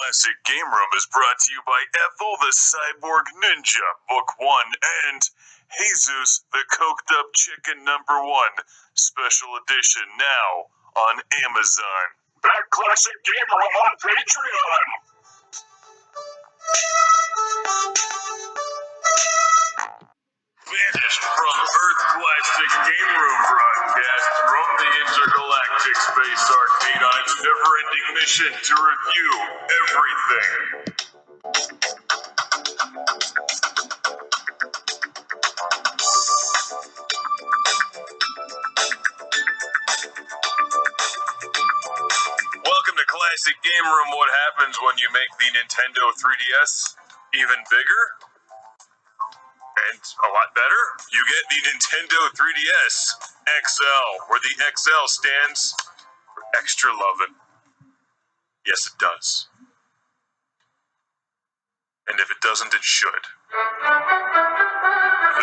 Classic Game Room is brought to you by Ethel the Cyborg Ninja, Book 1, and Jesus the Coked Up Chicken Number 1, Special Edition, now on Amazon. That Classic Game Room on Patreon! Vanished from Earth Classic Game Room broadcast from the Intergalactic Space Arcade on its never-ending mission to review everything. Welcome to Classic Game Room. What happens when you make the Nintendo 3DS even bigger? And a lot better, you get the Nintendo 3DS XL, where the XL stands for extra lovin'. Yes, it does. And if it doesn't, it should.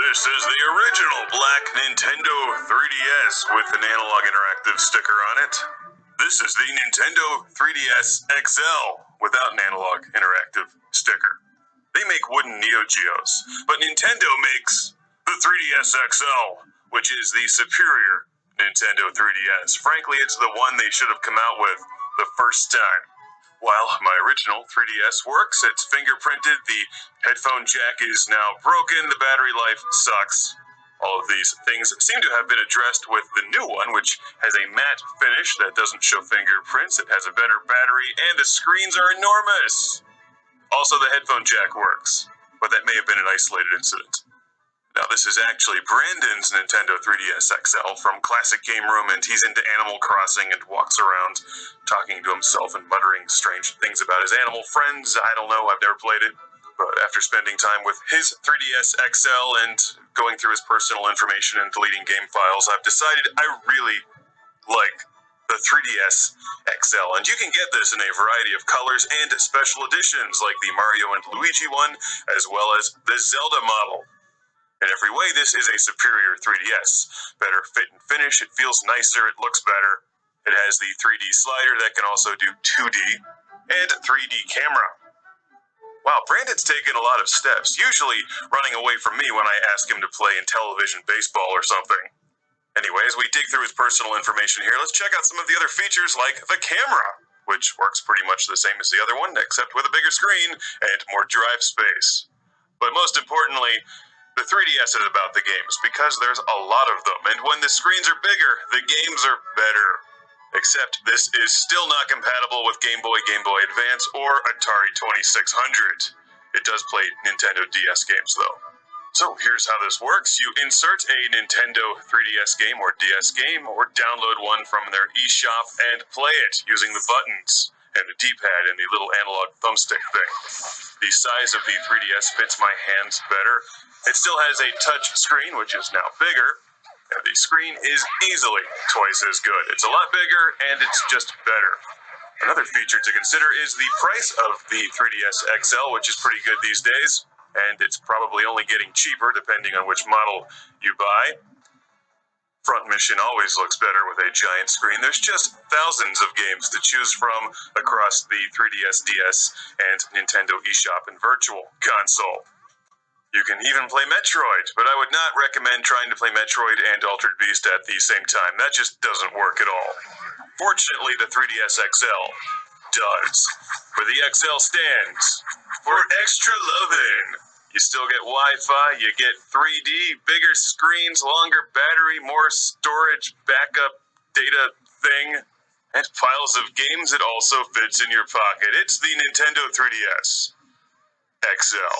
This is the original black Nintendo 3DS with an analog interactive sticker on it. This is the Nintendo 3DS XL without an analog interactive sticker. They make wooden Neo Geos, but Nintendo makes the 3DS XL, which is the superior Nintendo 3DS. Frankly, it's the one they should have come out with the first time. While my original 3DS works, it's fingerprinted, the headphone jack is now broken, the battery life sucks. All of these things seem to have been addressed with the new one, which has a matte finish that doesn't show fingerprints, it has a better battery, and the screens are enormous. Also, the headphone jack works, but that may have been an isolated incident. Now, this is actually Brandon's Nintendo 3DS XL from Classic Game Room, and he's into Animal Crossing and walks around talking to himself and muttering strange things about his animal friends. I don't know, I've never played it. But after spending time with his 3DS XL and going through his personal information and deleting game files, I've decided I really like the 3DS XL, and you can get this in a variety of colors and special editions like the Mario and Luigi one, as well as the Zelda model. In every way, this is a superior 3DS. Better fit and finish, it feels nicer, it looks better. It has the 3D slider that can also do 2D, and 3D camera. Wow, Brandon's taken a lot of steps, usually running away from me when I ask him to play in television baseball or something. Anyway, as we dig through his personal information here, let's check out some of the other features like the camera, which works pretty much the same as the other one, except with a bigger screen and more drive space. But most importantly, the 3DS is about the games, because there's a lot of them, and when the screens are bigger, the games are better. Except this is still not compatible with Game Boy, Game Boy Advance, or Atari 2600. It does play Nintendo DS games, though. So here's how this works. You insert a Nintendo 3DS game or DS game, or download one from their eShop and play it using the buttons and the D-pad and the little analog thumbstick thing. The size of the 3DS fits my hands better. It still has a touch screen, which is now bigger, and the screen is easily twice as good. It's a lot bigger, and it's just better. Another feature to consider is the price of the 3DS XL, which is pretty good these days. And it's probably only getting cheaper depending on which model you buy. Front Mission always looks better with a giant screen. There's just thousands of games to choose from across the 3DS, DS, and Nintendo eShop and Virtual Console. You can even play Metroid, but I would not recommend trying to play Metroid and Altered Beast at the same time. That just doesn't work at all. Fortunately, the 3DS XL does, where the XL stands for extra lovin'. You still get Wi-Fi, you get 3D, bigger screens, longer battery, more storage, backup data thing, and piles of games. It also fits in your pocket. It's the Nintendo 3DS XL.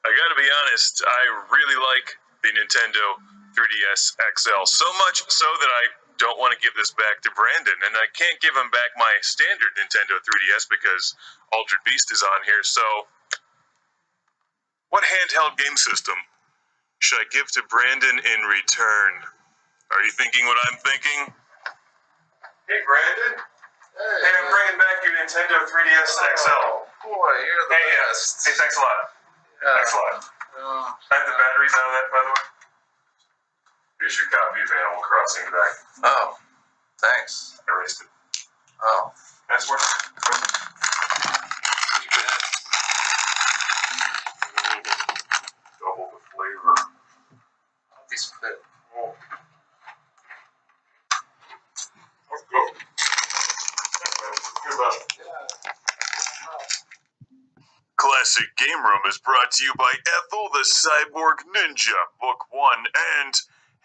I gotta be honest, I really like the Nintendo 3DS XL, so much so that I don't want to give this back to Brandon, and I can't give him back my standard Nintendo 3DS because Altered Beast is on here. So what handheld game system should I give to Brandon in return? Are you thinking what I'm thinking? Hey, Brandon. Hey, I'm bringing back your Nintendo 3DS XL. Boy, you're the best. Hey, thanks a lot. Yeah. Thanks a lot. I have the batteries out of that, by the way. Here's your copy of Animal Crossing back. Oh. Thanks. I erased it. Oh. That's what. Double the flavor. Piece of it. Oh. Let's go. Classic Game Room is brought to you by Ethel the Cyborg Ninja, Book 1, and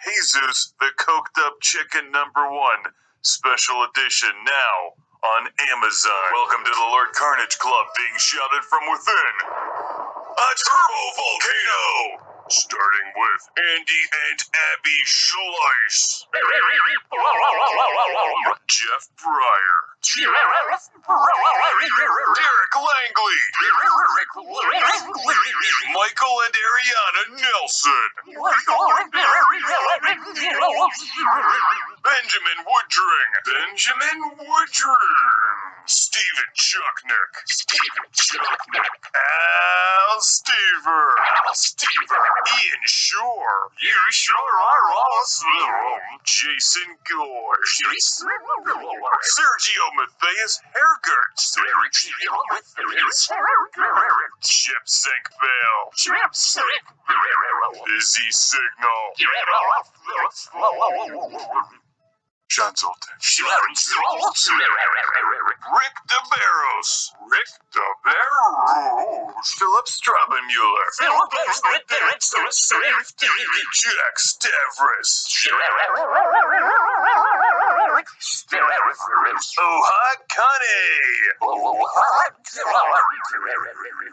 Jesus the Coked Up Chicken #1, Special Edition, now on Amazon. Welcome to the Lord Carnage Club, being shouted from within. A turbo volcano! Starting with Andy and Abby Schleiss. Jeff Breyer. Derek Langley. Michael and Ariana Nelson. Benjamin Woodring. Stephen Chucknick. Al Stever. Ian Shore. You sure are awesome. Jason Gore. Sergio Matthias Hergert. Chip Sank Bell. Busy Signal. John Zoltan. Rick DeBarros. Philip Strabenmuller. Jack Stavris. Ohad Kane.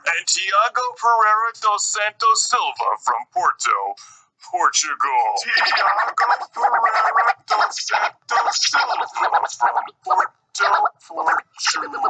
And Tiago Pereira dos Santos Silva from Porto, Portugal. Tiago Pereira dos Santos Silva from Porto, Portugal.